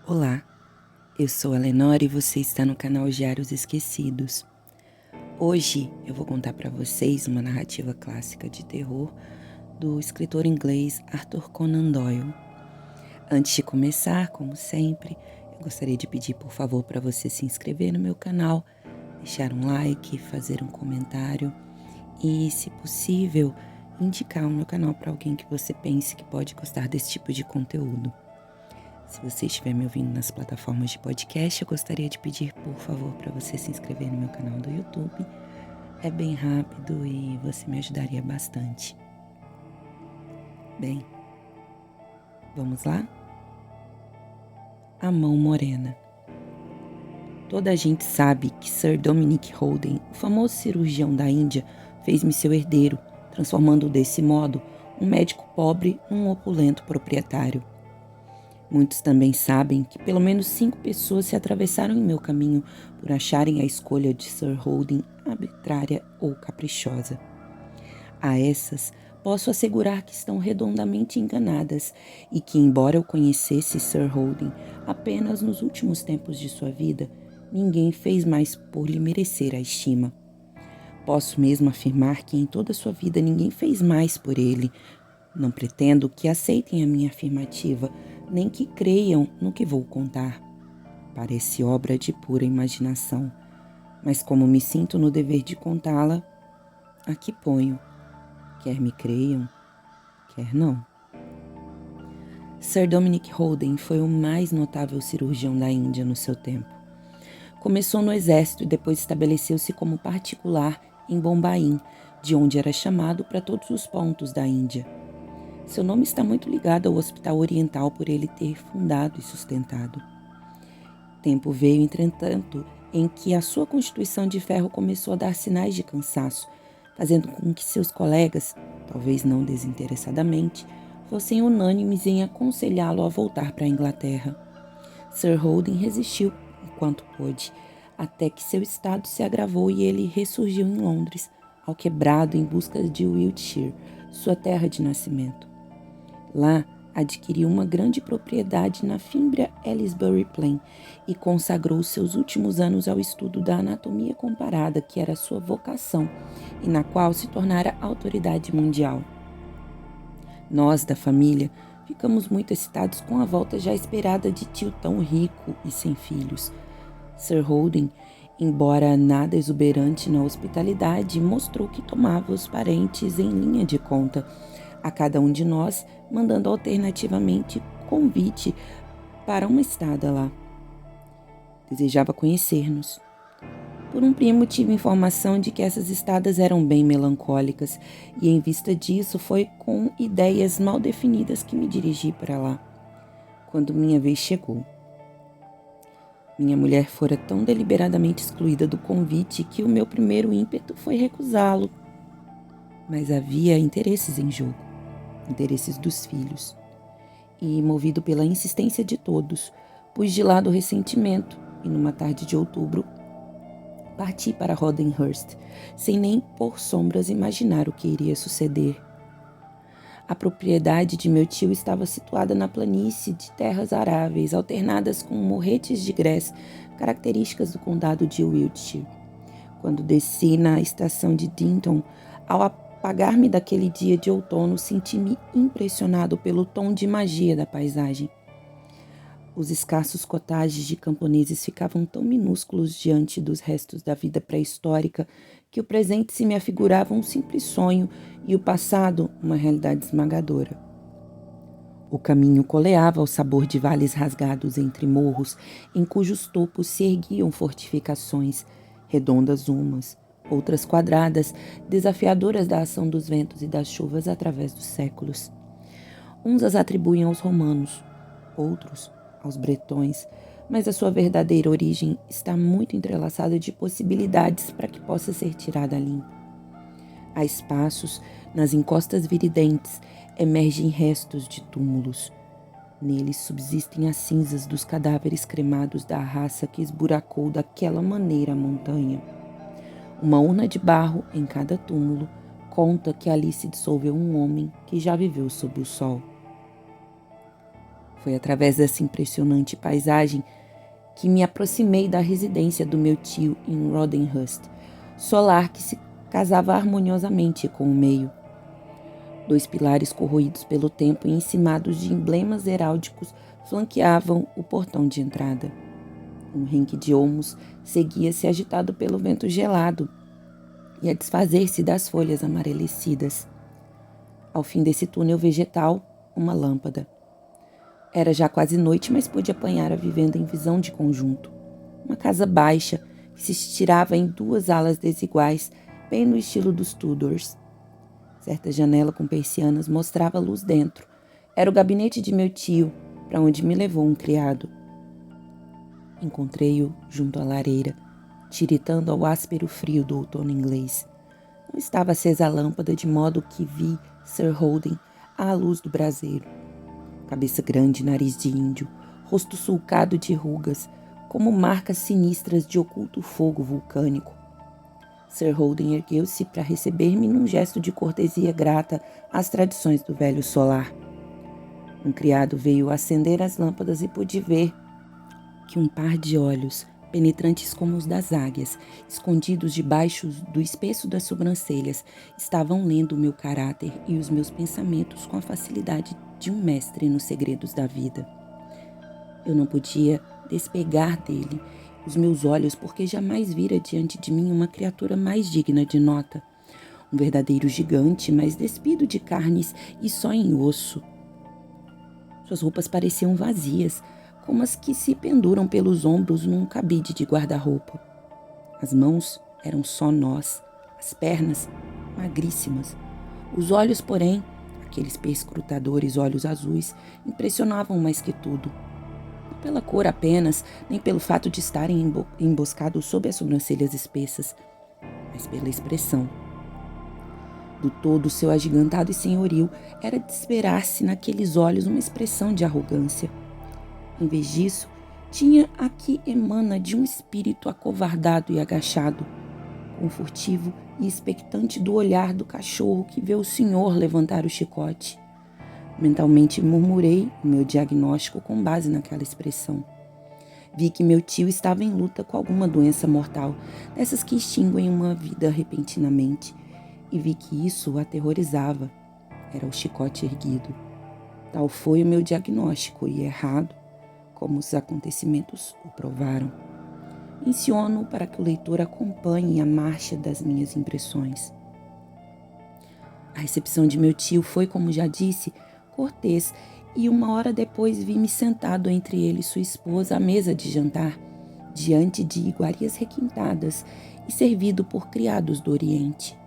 Olá, eu sou a Lenora e você está no canal Diários Esquecidos. Hoje eu vou contar para vocês uma narrativa clássica de terror do escritor inglês Arthur Conan Doyle. Antes de começar, como sempre, eu gostaria de pedir por favor para você se inscrever no meu canal, deixar um like, fazer um comentário e, se possível, indicar o meu canal para alguém que você pense que pode gostar desse tipo de conteúdo. Se você estiver me ouvindo nas plataformas de podcast, eu gostaria de pedir, por favor, para você se inscrever no meu canal do YouTube. É bem rápido e você me ajudaria bastante. Bem, vamos lá? A Mão Morena. Toda a gente sabe que Sir Dominic Holden, o famoso cirurgião da Índia, fez-me seu herdeiro, transformando desse modo um médico pobre num opulento proprietário. Muitos também sabem que pelo menos 5 pessoas se atravessaram em meu caminho por acharem a escolha de Sir Holden arbitrária ou caprichosa. A essas, posso assegurar que estão redondamente enganadas e que, embora eu conhecesse Sir Holden apenas nos últimos tempos de sua vida, ninguém fez mais por lhe merecer a estima. Posso mesmo afirmar que em toda sua vida ninguém fez mais por ele. Não pretendo que aceitem a minha afirmativa, nem que creiam no que vou contar. Parece obra de pura imaginação, mas como me sinto no dever de contá-la, aqui ponho. Quer me creiam, quer não. Sir Dominic Holden foi o mais notável cirurgião da Índia no seu tempo. Começou no exército e depois estabeleceu-se como particular em Bombaim, de onde era chamado para todos os pontos da Índia. Seu nome está muito ligado ao Hospital Oriental por ele ter fundado e sustentado. Tempo veio, entretanto, em que a sua constituição de ferro começou a dar sinais de cansaço, fazendo com que seus colegas, talvez não desinteressadamente, fossem unânimes em aconselhá-lo a voltar para a Inglaterra. Sir Holden resistiu enquanto pôde, até que seu estado se agravou e ele ressurgiu em Londres, alquebrado em busca de Wiltshire, sua terra de nascimento. Lá, adquiriu uma grande propriedade na fímbria Aylesbury Plain e consagrou seus últimos anos ao estudo da anatomia comparada, que era sua vocação e na qual se tornara autoridade mundial. Nós, da família, ficamos muito excitados com a volta já esperada de tio tão rico e sem filhos. Sir Holden, embora nada exuberante na hospitalidade, mostrou que tomava os parentes em linha de conta, a cada um de nós mandando alternativamente convite para uma estada lá. Desejava conhecer-nos. Por um primo tive informação de que essas estadas eram bem melancólicas e em vista disso foi com ideias mal definidas que me dirigi para lá, quando minha vez chegou. Minha mulher fora tão deliberadamente excluída do convite que o meu primeiro ímpeto foi recusá-lo. Mas havia interesses em jogo. Interesses dos filhos, e, movido pela insistência de todos, pus de lado o ressentimento e, numa tarde de outubro, parti para Rodenhurst, sem nem por sombras imaginar o que iria suceder. A propriedade de meu tio estava situada na planície de terras aráveis, alternadas com morretes de grés, características do condado de Wiltshire. Quando desci na estação de Dinton, ao apagar-me daquele dia de outono, senti-me impressionado pelo tom de magia da paisagem. Os escassos cottages de camponeses ficavam tão minúsculos diante dos restos da vida pré-histórica que o presente se me afigurava um simples sonho e o passado uma realidade esmagadora. O caminho coleava ao sabor de vales rasgados entre morros, em cujos topos se erguiam fortificações, redondas umas, outras quadradas, desafiadoras da ação dos ventos e das chuvas através dos séculos. Uns as atribuem aos romanos, outros aos bretões, mas a sua verdadeira origem está muito entrelaçada de possibilidades para que possa ser tirada a limpo. Há espaços, nas encostas viridentes, emergem restos de túmulos. Neles subsistem as cinzas dos cadáveres cremados da raça que esburacou daquela maneira a montanha. Uma urna de barro em cada túmulo conta que ali se dissolveu um homem que já viveu sob o sol. Foi através dessa impressionante paisagem que me aproximei da residência do meu tio em Rodenhurst, solar que se casava harmoniosamente com o meio. 2 pilares corroídos pelo tempo e encimados de emblemas heráldicos flanqueavam o portão de entrada. Um renque de olmos seguia-se agitado pelo vento gelado e a desfazer-se das folhas amarelecidas. Ao fim desse túnel vegetal, uma lâmpada. Era já quase noite, mas pude apanhar a vivenda em visão de conjunto. Uma casa baixa que se estirava em 2 alas desiguais, bem no estilo dos Tudors. Certa janela com persianas mostrava luz dentro. Era o gabinete de meu tio, para onde me levou um criado. Encontrei-o junto à lareira, tiritando ao áspero frio do outono inglês. Não estava acesa a lâmpada, de modo que vi Sir Holden à luz do braseiro. Cabeça grande, nariz de índio, rosto sulcado de rugas, como marcas sinistras de oculto fogo vulcânico. Sir Holden ergueu-se para receber-me num gesto de cortesia grata às tradições do velho solar. Um criado veio acender as lâmpadas e pude ver que um par de olhos, penetrantes como os das águias, escondidos debaixo do espesso das sobrancelhas, estavam lendo o meu caráter e os meus pensamentos com a facilidade de um mestre nos segredos da vida. Eu não podia despegar dele os meus olhos, porque jamais vira diante de mim uma criatura mais digna de nota. Um verdadeiro gigante, mas despido de carnes e só em osso. Suas roupas pareciam vazias, como as que se penduram pelos ombros num cabide de guarda-roupa. As mãos eram só nós, as pernas magríssimas. Os olhos, porém, aqueles perscrutadores olhos azuis, impressionavam mais que tudo. Não pela cor apenas, nem pelo fato de estarem emboscados sob as sobrancelhas espessas, mas pela expressão. Do todo seu agigantado e senhoril, era de esperar-se naqueles olhos uma expressão de arrogância. Em vez disso, tinha a que emana de um espírito acovardado e agachado, com furtivo e expectante do olhar do cachorro que vê o senhor levantar o chicote. Mentalmente murmurei o meu diagnóstico com base naquela expressão. Vi que meu tio estava em luta com alguma doença mortal, dessas que extinguem uma vida repentinamente, e vi que isso o aterrorizava. Era o chicote erguido. Tal foi o meu diagnóstico, e errado, como os acontecimentos o provaram. Menciono para que o leitor acompanhe a marcha das minhas impressões. A recepção de meu tio foi, como já disse, cortês, e 1 hora depois vi-me sentado entre ele e sua esposa à mesa de jantar, diante de iguarias requintadas e servido por criados do Oriente.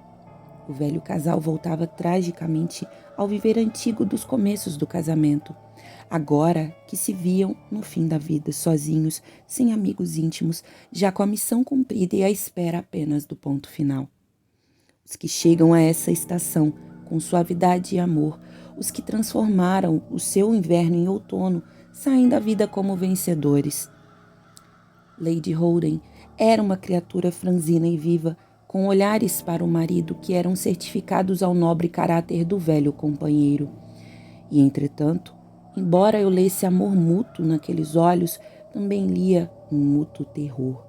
O velho casal voltava tragicamente ao viver antigo dos começos do casamento, agora que se viam no fim da vida, sozinhos, sem amigos íntimos, já com a missão cumprida e à espera apenas do ponto final. Os que chegam a essa estação com suavidade e amor, os que transformaram o seu inverno em outono, saem da vida como vencedores. Lady Holden era uma criatura franzina e viva, com olhares para o marido que eram certificados ao nobre caráter do velho companheiro. E, entretanto, embora eu lesse amor mútuo naqueles olhos, também lia um mútuo terror,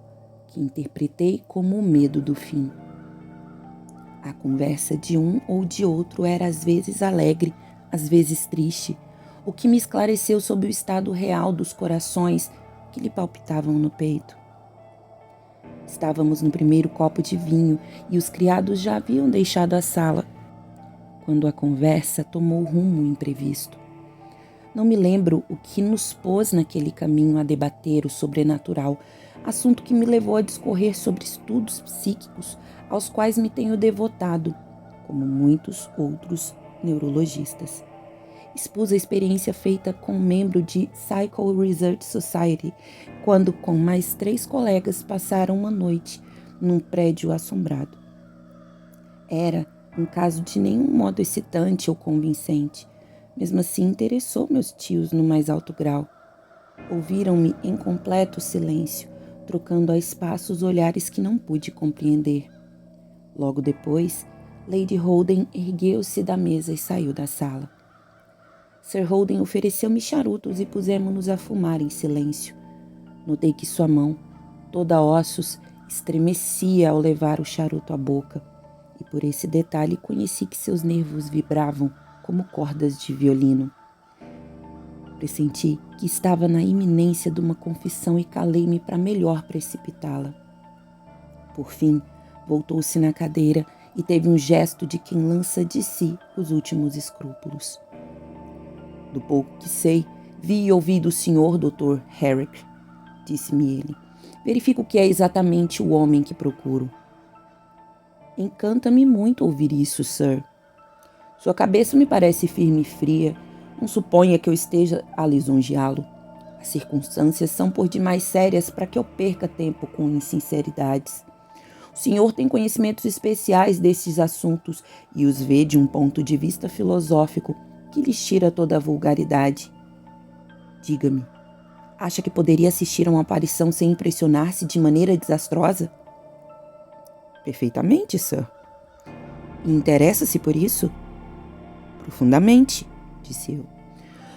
que interpretei como o medo do fim. A conversa de um ou de outro era às vezes alegre, às vezes triste, o que me esclareceu sobre o estado real dos corações que lhe palpitavam no peito. Estávamos no primeiro copo de vinho e os criados já haviam deixado a sala, quando a conversa tomou rumo imprevisto. Não me lembro o que nos pôs naquele caminho a debater o sobrenatural, assunto que me levou a discorrer sobre estudos psíquicos aos quais me tenho devotado, como muitos outros neurologistas. Expus a experiência feita com um membro de Psycho Research Society, quando com mais 3 colegas passaram uma noite num prédio assombrado. Era um caso de nenhum modo excitante ou convincente. Mesmo assim, interessou meus tios no mais alto grau. Ouviram-me em completo silêncio, trocando a espaços olhares que não pude compreender. Logo depois, Lady Holden ergueu-se da mesa e saiu da sala. Sir Holden ofereceu-me charutos e pusemos-nos a fumar em silêncio. Notei que sua mão, toda ossos, estremecia ao levar o charuto à boca, e por esse detalhe conheci que seus nervos vibravam como cordas de violino. Pressenti que estava na iminência de uma confissão e calei-me para melhor precipitá-la. Por fim, voltou-se na cadeira e teve um gesto de quem lança de si os últimos escrúpulos. Do pouco que sei, vi e ouvi do Sr. Dr. Herrick, disse-me ele. Verifico que é exatamente o homem que procuro. Encanta-me muito ouvir isso, Sir. Sua cabeça me parece firme e fria. Não suponha que eu esteja a lisonjeá-lo. As circunstâncias são por demais sérias para que eu perca tempo com insinceridades. O senhor tem conhecimentos especiais desses assuntos e os vê de um ponto de vista filosófico que lhes tira toda a vulgaridade. Diga-me, acha que poderia assistir a uma aparição sem impressionar-se de maneira desastrosa? Perfeitamente, Sir. E interessa-se por isso? Profundamente, disse eu.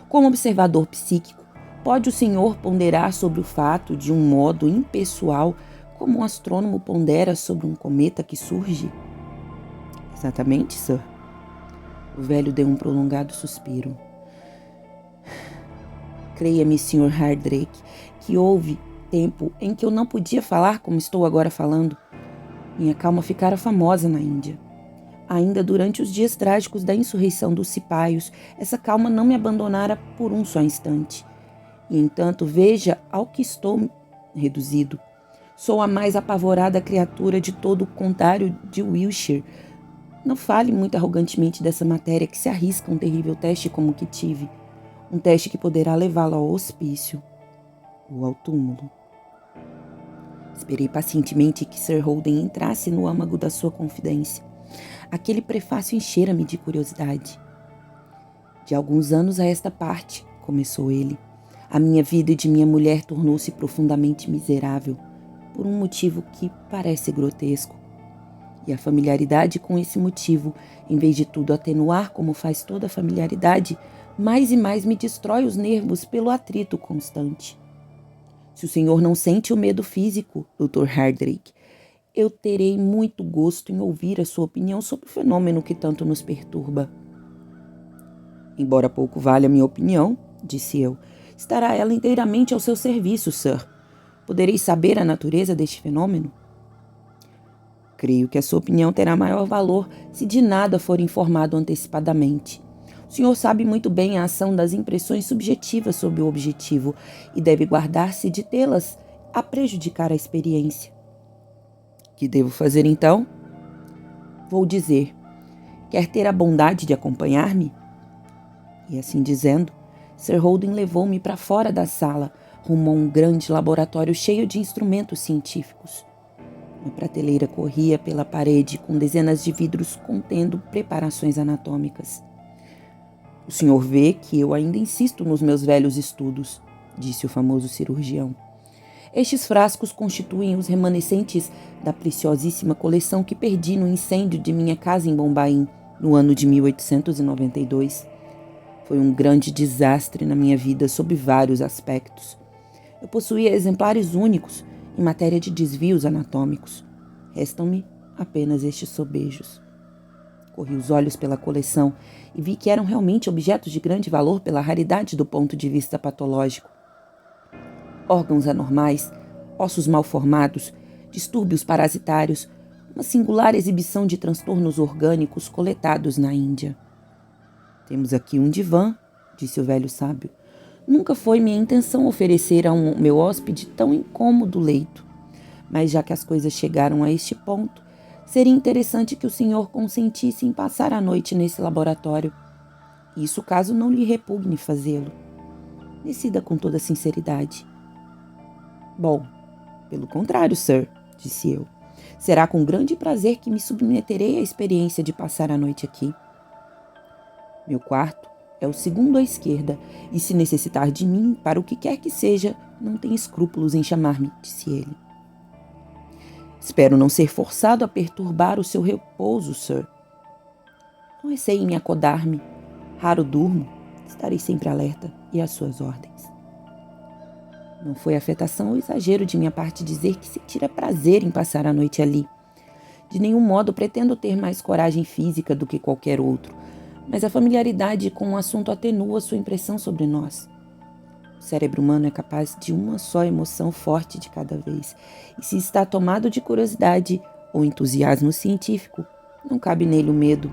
Como observador psíquico, pode o senhor ponderar sobre o fato de um modo impessoal, como um astrônomo pondera sobre um cometa que surge? Exatamente, Sir. O velho deu um prolongado suspiro. Creia-me, Sr. Hardrake, que houve tempo em que eu não podia falar como estou agora falando. Minha calma ficara famosa na Índia. Ainda durante os dias trágicos da insurreição dos cipaios, essa calma não me abandonara por um só instante. E, entanto, veja ao que estou reduzido. Sou a mais apavorada criatura de todo o contário de Wiltshire. Não fale muito arrogantemente dessa matéria que se arrisca um terrível teste como o que tive. Um teste que poderá levá-lo ao hospício ou ao túmulo. Esperei pacientemente que Sir Holden entrasse no âmago da sua confidência. Aquele prefácio enchera-me de curiosidade. De alguns anos a esta parte, começou ele, a minha vida de minha mulher tornou-se profundamente miserável, por um motivo que parece grotesco. E a familiaridade com esse motivo, em vez de tudo atenuar como faz toda a familiaridade, mais e mais me destrói os nervos pelo atrito constante. Se o senhor não sente o medo físico, Dr. Hardrake, eu terei muito gosto em ouvir a sua opinião sobre o fenômeno que tanto nos perturba. Embora pouco valha a minha opinião, disse eu, estará ela inteiramente ao seu serviço, Sir. Poderei saber a natureza deste fenômeno? Creio que a sua opinião terá maior valor se de nada for informado antecipadamente. O senhor sabe muito bem a ação das impressões subjetivas sobre o objetivo e deve guardar-se de tê-las a prejudicar a experiência. Que devo fazer então? Vou dizer, quer ter a bondade de acompanhar-me? E assim dizendo, Sir Holden levou-me para fora da sala, rumo a um grande laboratório cheio de instrumentos científicos. Uma prateleira corria pela parede com dezenas de vidros contendo preparações anatômicas. O senhor vê que eu ainda insisto nos meus velhos estudos, disse o famoso cirurgião. Estes frascos constituem os remanescentes da preciosíssima coleção que perdi no incêndio de minha casa em Bombaim, no ano de 1892. Foi um grande desastre na minha vida sob vários aspectos. Eu possuía exemplares únicos em matéria de desvios anatômicos. Restam-me apenas estes sobejos. Corri os olhos pela coleção e vi que eram realmente objetos de grande valor pela raridade do ponto de vista patológico. Órgãos anormais, ossos mal formados, distúrbios parasitários, uma singular exibição de transtornos orgânicos coletados na Índia. Temos aqui um divã, disse o velho sábio. Nunca foi minha intenção oferecer a meu hóspede tão incômodo leito. Mas já que as coisas chegaram a este ponto, seria interessante que o senhor consentisse em passar a noite nesse laboratório. Isso caso não lhe repugne fazê-lo. Decida com toda sinceridade. Bom, pelo contrário, Sir, disse eu. Será com grande prazer que me submeterei à experiência de passar a noite aqui. Meu quarto é o segundo à esquerda, e se necessitar de mim, para o que quer que seja, não tem escrúpulos em chamar-me, disse ele. Espero não ser forçado a perturbar o seu repouso, Sir. Não receie em acodar-me. Raro durmo. Estarei sempre alerta e às suas ordens. Não foi afetação ou exagero de minha parte dizer que sentira prazer em passar a noite ali. De nenhum modo pretendo ter mais coragem física do que qualquer outro, mas a familiaridade com o assunto atenua sua impressão sobre nós. O cérebro humano é capaz de uma só emoção forte de cada vez, e se está tomado de curiosidade ou entusiasmo científico, não cabe nele o medo.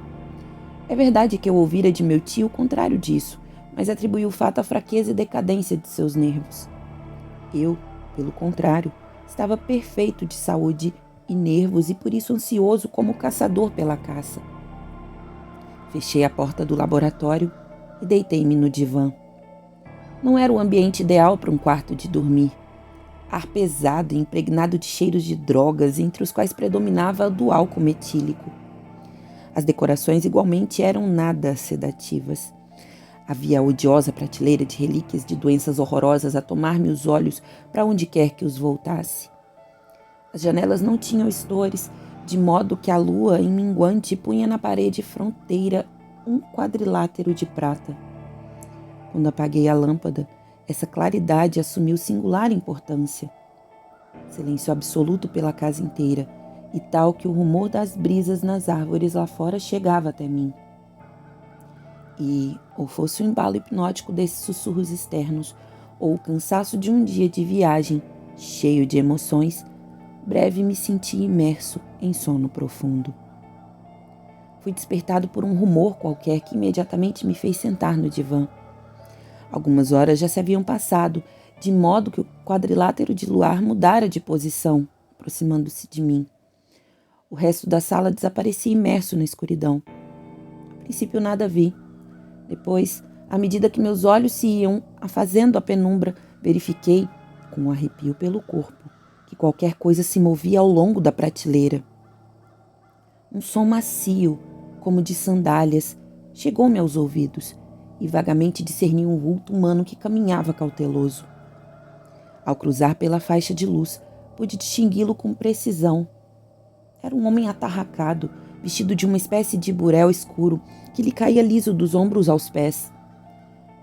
É verdade que eu ouvira de meu tio o contrário disso, mas atribuí o fato à fraqueza e decadência de seus nervos. Eu, pelo contrário, estava perfeito de saúde e nervos e por isso ansioso como caçador pela caça. Fechei a porta do laboratório e deitei-me no divã. Não era o ambiente ideal para um quarto de dormir. Ar pesado e impregnado de cheiros de drogas, entre os quais predominava o do álcool metílico. As decorações igualmente eram nada sedativas. Havia a odiosa prateleira de relíquias de doenças horrorosas a tomar-me os olhos para onde quer que os voltasse. As janelas não tinham estores, de modo que a lua, em minguante, punha na parede fronteira um quadrilátero de prata. Quando apaguei a lâmpada, essa claridade assumiu singular importância. Silêncio absoluto pela casa inteira, e tal que o rumor das brisas nas árvores lá fora chegava até mim. E, ou fosse o embalo hipnótico desses sussurros externos, ou o cansaço de um dia de viagem, cheio de emoções, breve me senti imerso em sono profundo. Fui despertado por um rumor qualquer que imediatamente me fez sentar no divã. Algumas horas já se haviam passado, de modo que o quadrilátero de luar mudara de posição, aproximando-se de mim. O resto da sala desaparecia imerso na escuridão. A princípio nada vi. Depois, à medida que meus olhos se iam afazendo a penumbra, verifiquei, com um arrepio pelo corpo, que qualquer coisa se movia ao longo da prateleira. Um som macio, como de sandálias, chegou-me aos ouvidos e vagamente discerni um vulto humano que caminhava cauteloso. Ao cruzar pela faixa de luz, pude distingui-lo com precisão. Era um homem atarracado, vestido de uma espécie de buréu escuro que lhe caía liso dos ombros aos pés.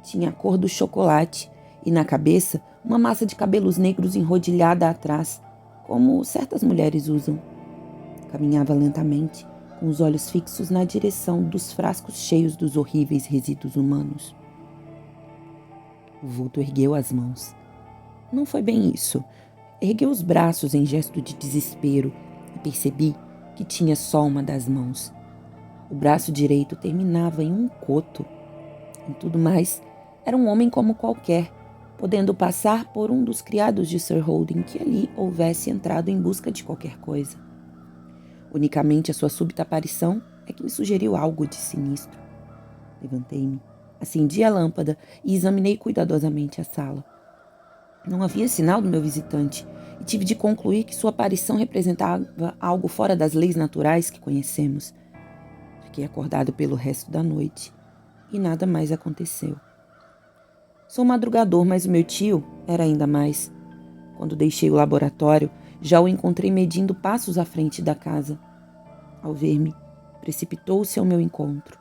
Tinha a cor do chocolate e na cabeça uma massa de cabelos negros enrodilhada atrás, como certas mulheres usam. Caminhava lentamente, com os olhos fixos na direção dos frascos cheios dos horríveis resíduos humanos. O vulto ergueu as mãos. Não foi bem isso. Ergueu os braços em gesto de desespero e percebi que tinha só uma das mãos. O braço direito terminava em um coto. Em tudo mais, era um homem como qualquer, podendo passar por um dos criados de Sir Holden que ali houvesse entrado em busca de qualquer coisa. Unicamente a sua súbita aparição é que me sugeriu algo de sinistro. Levantei-me, acendi a lâmpada e examinei cuidadosamente a sala. Não havia sinal do meu visitante e tive de concluir que sua aparição representava algo fora das leis naturais que conhecemos. Fiquei acordado pelo resto da noite e nada mais aconteceu. Sou madrugador, mas o meu tio era ainda mais. Quando deixei o laboratório, já o encontrei medindo passos à frente da casa. Ao ver-me, precipitou-se ao meu encontro.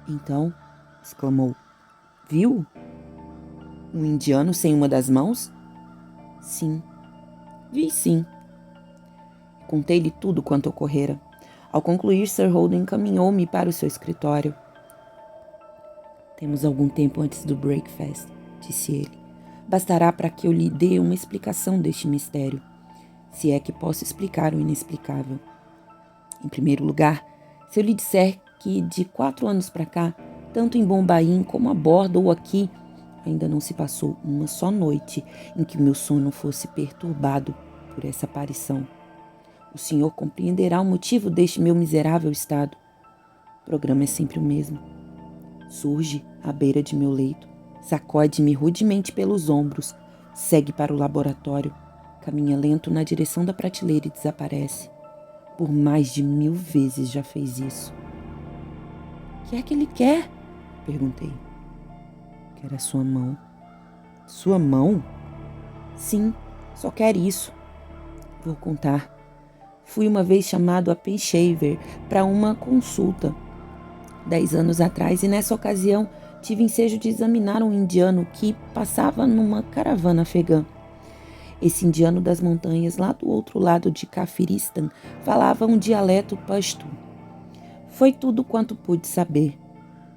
Então, exclamou, viu? Um indiano sem uma das mãos? Sim. Vi sim. Contei-lhe tudo quanto ocorrera. Ao concluir, Sir Holden encaminhou-me para o seu escritório. Temos algum tempo antes do breakfast, disse ele. Bastará para que eu lhe dê uma explicação deste mistério, se é que posso explicar o inexplicável. Em primeiro lugar, se eu lhe disser que de 4 anos para cá, tanto em Bombaim como a bordo ou aqui, ainda não se passou uma só noite em que meu sono fosse perturbado por essa aparição. O senhor compreenderá o motivo deste meu miserável estado. O programa é sempre o mesmo. Surge à beira de meu leito, sacode-me rudemente pelos ombros, segue para o laboratório, caminha lento na direção da prateleira e desaparece. Por mais de 1000 vezes já fez isso. O que é que ele quer? Perguntei. Quer a sua mão. Sua mão? Sim, só quer isso. Vou contar. Fui uma vez chamado a Penshaver para uma consulta, 10 anos atrás, e nessa ocasião tive ensejo de examinar um indiano que passava numa caravana afegã. Esse indiano das montanhas, lá do outro lado de Kafiristan, falava um dialeto pashto. Foi tudo quanto pude saber.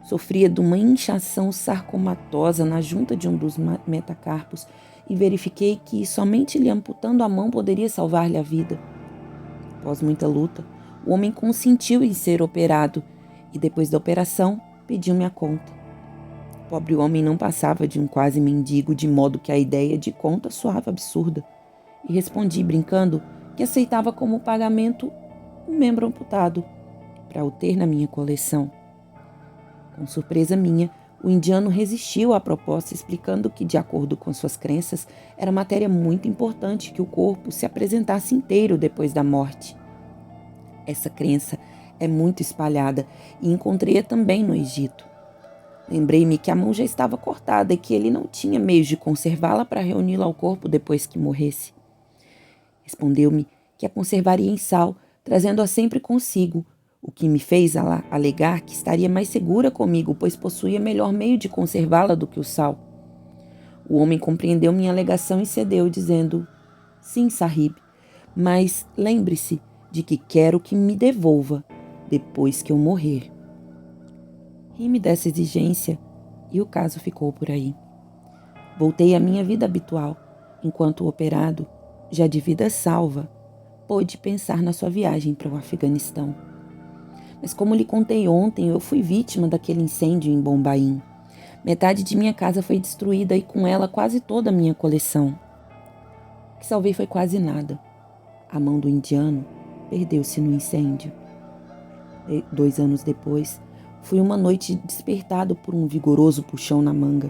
Sofria de uma inchação sarcomatosa na junta de um dos metacarpos e verifiquei que somente lhe amputando a mão poderia salvar-lhe a vida. Após muita luta, o homem consentiu em ser operado e, depois da operação, pediu-me a conta. O pobre homem não passava de um quase mendigo, de modo que a ideia de conta soava absurda, e respondi, brincando, que aceitava como pagamento um membro amputado, para o ter na minha coleção. Com surpresa minha, o indiano resistiu à proposta, explicando que, de acordo com suas crenças, era matéria muito importante que o corpo se apresentasse inteiro depois da morte. Essa crença é muito espalhada e encontrei-a também no Egito. Lembrei-me que a mão já estava cortada e que ele não tinha meios de conservá-la para reuni-la ao corpo depois que morresse. Respondeu-me que a conservaria em sal, trazendo-a sempre consigo, o que me fez alegar que estaria mais segura comigo, pois possuía melhor meio de conservá-la do que o sal. O homem compreendeu minha alegação e cedeu, dizendo: "Sim, Sahib, mas lembre-se de que quero que me devolva depois que eu morrer." Ri-me dessa exigência e o caso ficou por aí. Voltei à minha vida habitual, enquanto o operado, já de vida salva, pôde pensar na sua viagem para o Afeganistão. Mas como lhe contei ontem, eu fui vítima daquele incêndio em Bombaim. Metade de minha casa foi destruída e com ela quase toda a minha coleção. O que salvei foi quase nada. A mão do indiano perdeu-se no incêndio. 2 anos depois, fui uma noite despertado por um vigoroso puxão na manga.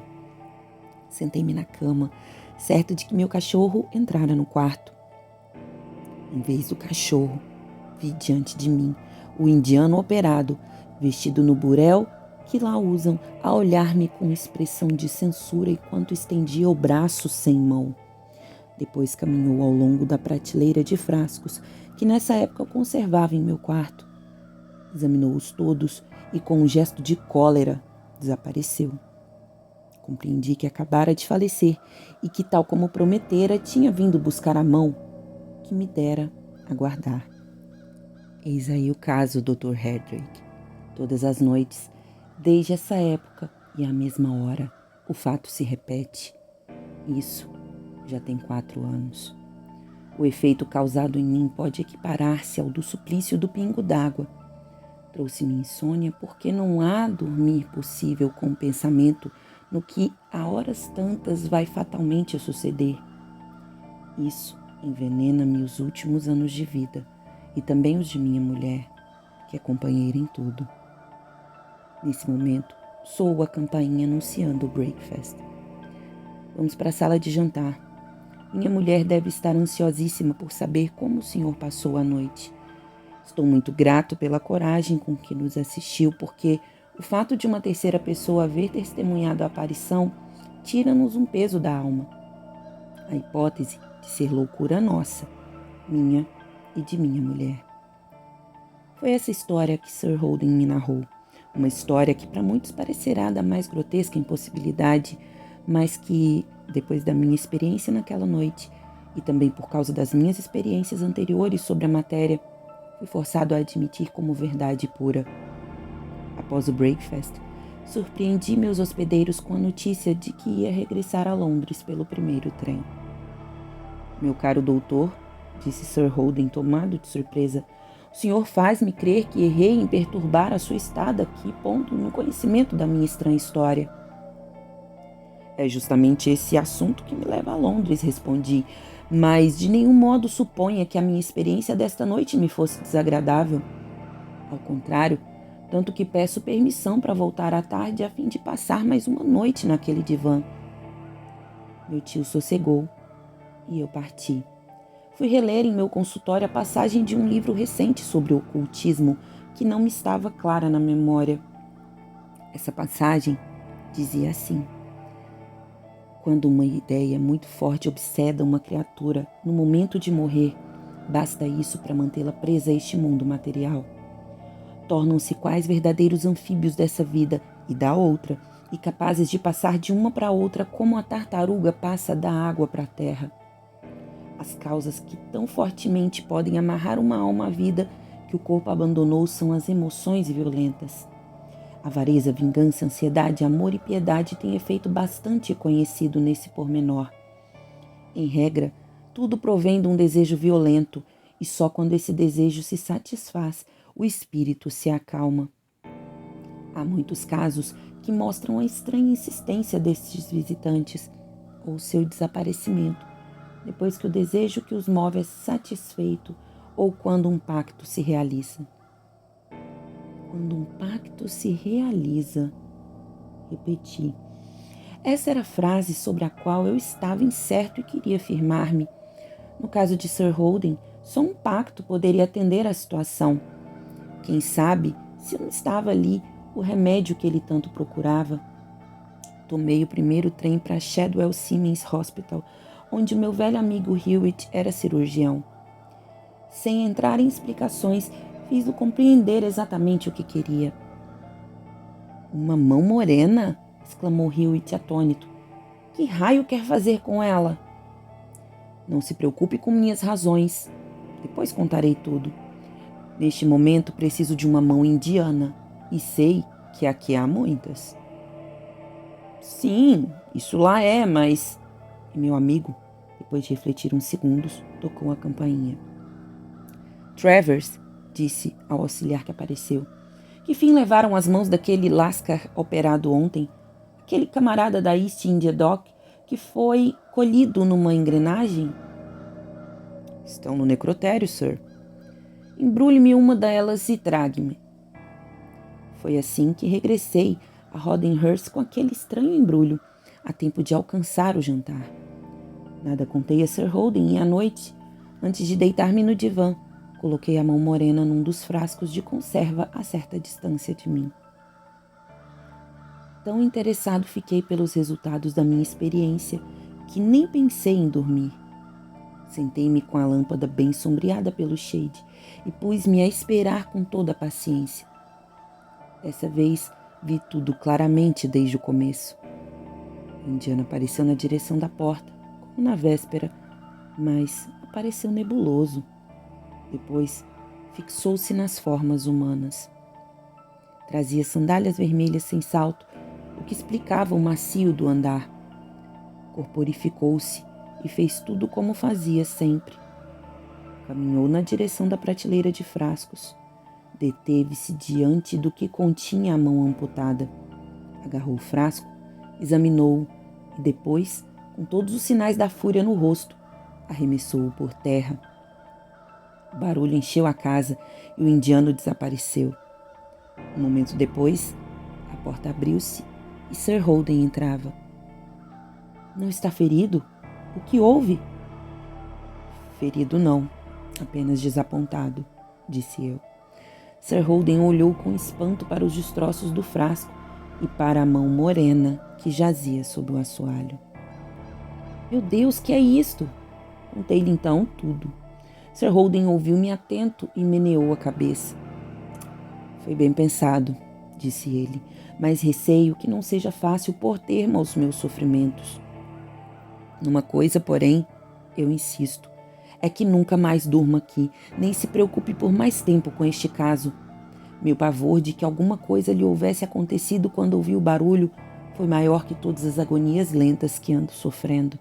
Sentei-me na cama, certo de que meu cachorro entrara no quarto. Em vez do cachorro, vi diante de mim o indiano operado, vestido no burel que lá usam, a olhar-me com expressão de censura enquanto estendia o braço sem mão. Depois caminhou ao longo da prateleira de frascos que nessa época eu conservava em meu quarto. Examinou-os todos e, com um gesto de cólera, desapareceu. Compreendi que acabara de falecer e que, tal como prometera, tinha vindo buscar a mão que me dera a guardar. Eis aí o caso, Dr. Hedrick. Todas as noites, desde essa época e à mesma hora, o fato se repete. Isso já tem 4 anos. O efeito causado em mim pode equiparar-se ao do suplício do pingo d'água. Trouxe-me insônia porque não há dormir possível com o pensamento no que a horas tantas vai fatalmente suceder. Isso envenena-me os últimos anos de vida e também os de minha mulher, que é companheira em tudo. Nesse momento, soou a campainha anunciando o breakfast. Vamos para a sala de jantar. Minha mulher deve estar ansiosíssima por saber como o senhor passou a noite. Estou muito grato pela coragem com que nos assistiu, porque o fato de uma terceira pessoa haver testemunhado a aparição tira-nos um peso da alma. A hipótese de ser loucura nossa, minha e de minha mulher. Foi essa história que Sir Holden me narrou. Uma história que para muitos parecerá da mais grotesca impossibilidade, mas que, depois da minha experiência naquela noite, e também por causa das minhas experiências anteriores sobre a matéria, fui forçado a admitir como verdade pura. Após o breakfast, surpreendi meus hospedeiros com a notícia de que ia regressar a Londres pelo primeiro trem. Meu caro doutor, disse Sir Holden, tomado de surpresa, o senhor faz-me crer que errei em perturbar a sua estada aqui, pondo no conhecimento da minha estranha história. É justamente esse assunto que me leva a Londres, respondi, mas de nenhum modo suponha que a minha experiência desta noite me fosse desagradável. Ao contrário, tanto que peço permissão para voltar à tarde a fim de passar mais uma noite naquele divã. Meu tio sossegou e eu parti. Fui reler em meu consultório a passagem de um livro recente sobre o ocultismo que não me estava clara na memória. Essa passagem dizia assim: quando uma ideia muito forte obseda uma criatura no momento de morrer, basta isso para mantê-la presa a este mundo material. Tornam-se quais verdadeiros anfíbios dessa vida e da outra, e capazes de passar de uma para outra como a tartaruga passa da água para a terra. As causas que tão fortemente podem amarrar uma alma à vida que o corpo abandonou são as emoções violentas. Avareza, vingança, ansiedade, amor e piedade têm efeito bastante conhecido nesse pormenor. Em regra, tudo provém de um desejo violento, e só quando esse desejo se satisfaz, o espírito se acalma. Há muitos casos que mostram a estranha insistência destes visitantes, ou seu desaparecimento, depois que o desejo que os move é satisfeito, ou quando um pacto se realiza. Quando um pacto se realiza, repeti. Essa era a frase sobre a qual eu estava incerto e queria firmar-me. No caso de Sir Holden, só um pacto poderia atender à situação. Quem sabe se não estava ali o remédio que ele tanto procurava. Tomei o primeiro trem para Shadwell Simmons Hospital, onde meu velho amigo Hewitt era cirurgião. Sem entrar em explicações, fiz-o compreender exatamente o que queria. Uma mão morena? Exclamou Hewitt atônito. Que raio quer fazer com ela? Não se preocupe com minhas razões. Depois contarei tudo. Neste momento preciso de uma mão indiana, e sei que aqui há muitas. Sim, isso lá é, mas... E meu amigo, depois de refletir uns segundos, tocou a campainha. Travers, disse ao auxiliar que apareceu. Que fim levaram as mãos daquele Lascar operado ontem? Aquele camarada da East India Dock que foi colhido numa engrenagem? Estão no necrotério, sir. Embrulhe-me uma delas e trague-me. Foi assim que regressei a Rodenhurst com aquele estranho embrulho, a tempo de alcançar o jantar. Nada contei a Sir Holden e à noite, antes de deitar-me no divã, coloquei a mão morena num dos frascos de conserva a certa distância de mim. Tão interessado fiquei pelos resultados da minha experiência que nem pensei em dormir. Sentei-me com a lâmpada bem sombreada pelo shade e pus-me a esperar com toda a paciência. Dessa vez vi tudo claramente desde o começo. O indiano apareceu na direção da porta, como na véspera, mas apareceu nebuloso. Depois fixou-se nas formas humanas. Trazia sandálias vermelhas sem salto, o que explicava o macio do andar. Corporificou-se e fez tudo como fazia sempre. Caminhou na direção da prateleira de frascos. Deteve-se diante do que continha a mão amputada. Agarrou o frasco, examinou-o e depois, com todos os sinais da fúria no rosto, arremessou-o por terra. O barulho encheu a casa e o indiano desapareceu. Um momento depois, a porta abriu-se e Sir Holden entrava. Não está ferido? O que houve? Ferido não, apenas desapontado, disse eu. Sir Holden olhou com espanto para os destroços do frasco e para a mão morena que jazia sob o assoalho. Meu Deus, que é isto? Contei-lhe então tudo. Sir Holden ouviu-me atento e meneou a cabeça. Foi bem pensado, disse ele, mas receio que não seja fácil pôr termo aos meus sofrimentos. Numa coisa, porém, eu insisto, é que nunca mais durma aqui, nem se preocupe por mais tempo com este caso. Meu pavor de que alguma coisa lhe houvesse acontecido quando ouvi o barulho foi maior que todas as agonias lentas que ando sofrendo.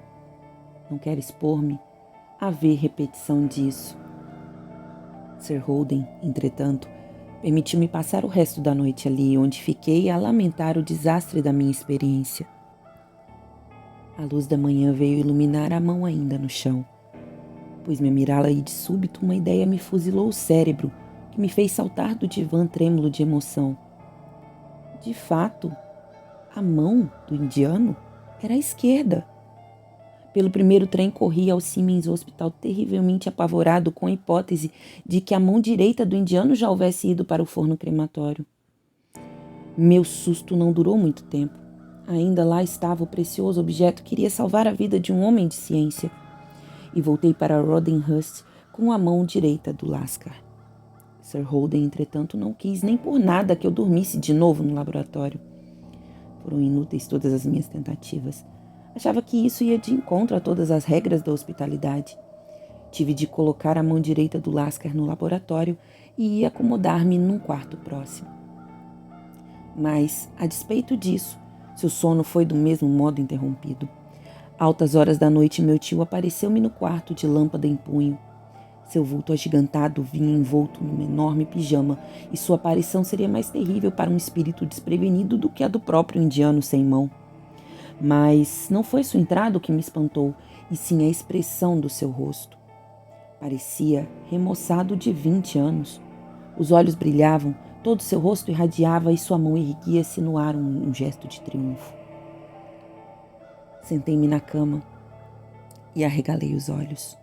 Não quero expor-me a ver repetição disso. Sir Holden, entretanto, permitiu-me passar o resto da noite ali, onde fiquei a lamentar o desastre da minha experiência. A luz da manhã veio iluminar a mão ainda no chão. Pus-me a mirá-la e de súbito uma ideia me fuzilou o cérebro, que me fez saltar do divã trêmulo de emoção. De fato, a mão do indiano era à esquerda. Pelo primeiro trem corri ao Simmons Hospital terrivelmente apavorado com a hipótese de que a mão direita do indiano já houvesse ido para o forno crematório. Meu susto não durou muito tempo. Ainda lá estava o precioso objeto que iria salvar a vida de um homem de ciência. E voltei para Rodenhurst com a mão direita do Lascar. Sir Holden, entretanto, não quis nem por nada que eu dormisse de novo no laboratório. Foram inúteis todas as minhas tentativas. Achava que isso ia de encontro a todas as regras da hospitalidade. Tive de colocar a mão direita do Lasker no laboratório e acomodar-me num quarto próximo. Mas, a despeito disso, seu sono foi do mesmo modo interrompido. Altas horas da noite, meu tio apareceu-me no quarto de lâmpada em punho. Seu vulto agigantado vinha envolto num enorme pijama, e sua aparição seria mais terrível para um espírito desprevenido do que a do próprio indiano sem mão. Mas não foi sua entrada o que me espantou, e sim a expressão do seu rosto. Parecia remoçado de 20 anos. Os olhos brilhavam, todo seu rosto irradiava e sua mão erguia-se no ar um gesto de triunfo. Sentei-me na cama e arregalei os olhos.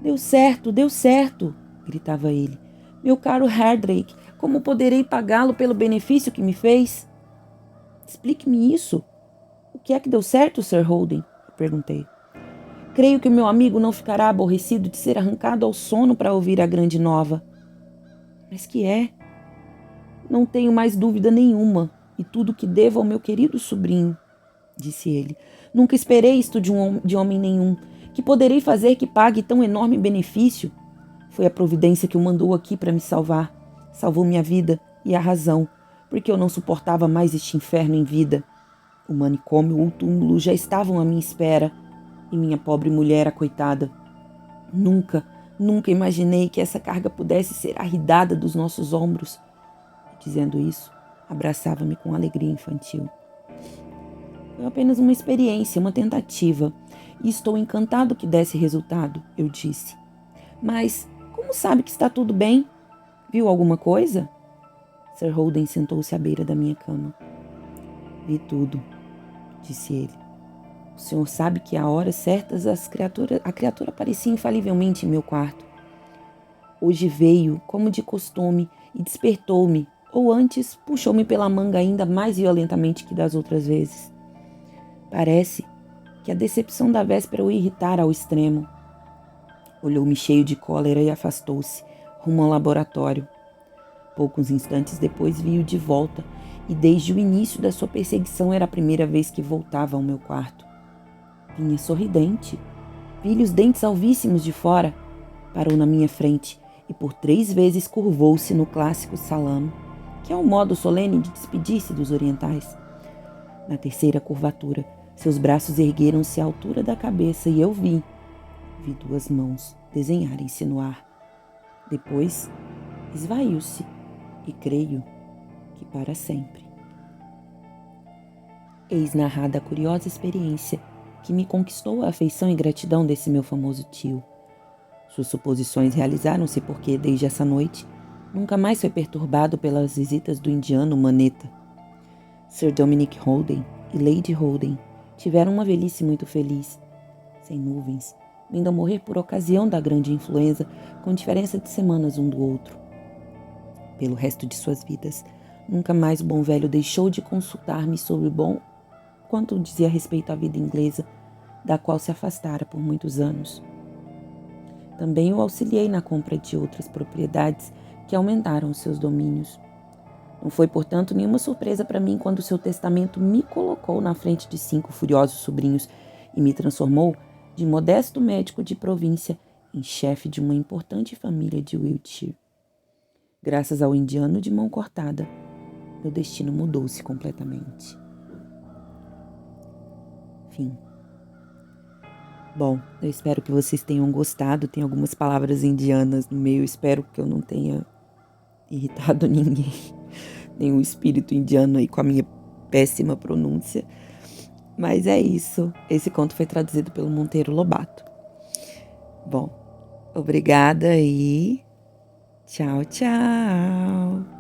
Deu certo, gritava ele. Meu caro Hardrake, como poderei pagá-lo pelo benefício que me fez? Explique-me isso. O que é que deu certo, Sir Holden? Eu perguntei. Creio que o meu amigo não ficará aborrecido de ser arrancado ao sono para ouvir a grande nova. Mas que é? Não tenho mais dúvida nenhuma, e tudo que devo ao meu querido sobrinho, disse ele. Nunca esperei isto de homem nenhum. Que poderei fazer que pague tão enorme benefício? Foi a providência que o mandou aqui para me salvar. Salvou minha vida e a razão, porque eu não suportava mais este inferno em vida. O manicômio ou o túmulo já estavam à minha espera, e minha pobre mulher, a coitada. Nunca imaginei que essa carga pudesse ser arridada dos nossos ombros. Dizendo isso, abraçava-me com alegria infantil. Foi apenas uma experiência, uma tentativa, e estou encantado que desse resultado, eu disse. Mas como sabe que está tudo bem? Viu alguma coisa? Sir Holden sentou-se à beira da minha cama. Vi tudo, disse ele. O senhor sabe que a horas certas a criatura aparecia infalivelmente em meu quarto. Hoje veio, como de costume, e despertou-me, ou antes puxou-me pela manga ainda mais violentamente que das outras vezes. Parece que a decepção da véspera o irritara ao extremo. Olhou-me cheio de cólera e afastou-se, rumo ao laboratório. Poucos instantes depois vi-o de volta, e desde o início da sua perseguição era a primeira vez que voltava ao meu quarto. Vinha sorridente. Vi-lhe os dentes alvíssimos de fora. Parou na minha frente e por 3 vezes curvou-se no clássico salam, que é um modo solene de despedir-se dos orientais. Na terceira curvatura, seus braços ergueram-se à altura da cabeça e eu vi 2 mãos desenharem-se no ar. Depois, esvaiu-se e creio que para sempre. Eis narrada a curiosa experiência que me conquistou a afeição e gratidão desse meu famoso tio. Suas suposições realizaram-se porque, desde essa noite, nunca mais foi perturbado pelas visitas do indiano Maneta. Sir Dominic Holden e Lady Holden tiveram uma velhice muito feliz, sem nuvens, vindo a morrer por ocasião da grande influenza, com diferença de semanas um do outro. Pelo resto de suas vidas, nunca mais o bom velho deixou de consultar-me sobre o bom quanto dizia respeito à vida inglesa, da qual se afastara por muitos anos. Também o auxiliei na compra de outras propriedades que aumentaram os seus domínios. Não foi, portanto, nenhuma surpresa para mim quando seu testamento me colocou na frente de 5 furiosos sobrinhos e me transformou de modesto médico de província em chefe de uma importante família de Wiltshire. Graças ao indiano de mão cortada, meu destino mudou-se completamente. Fim. Bom, eu espero que vocês tenham gostado. Tem algumas palavras indianas no meio. Espero que eu não tenha irritado ninguém. Nenhum espírito indiano aí com a minha péssima pronúncia. Mas é isso. Esse conto foi traduzido pelo Monteiro Lobato. Bom, obrigada e tchau, tchau.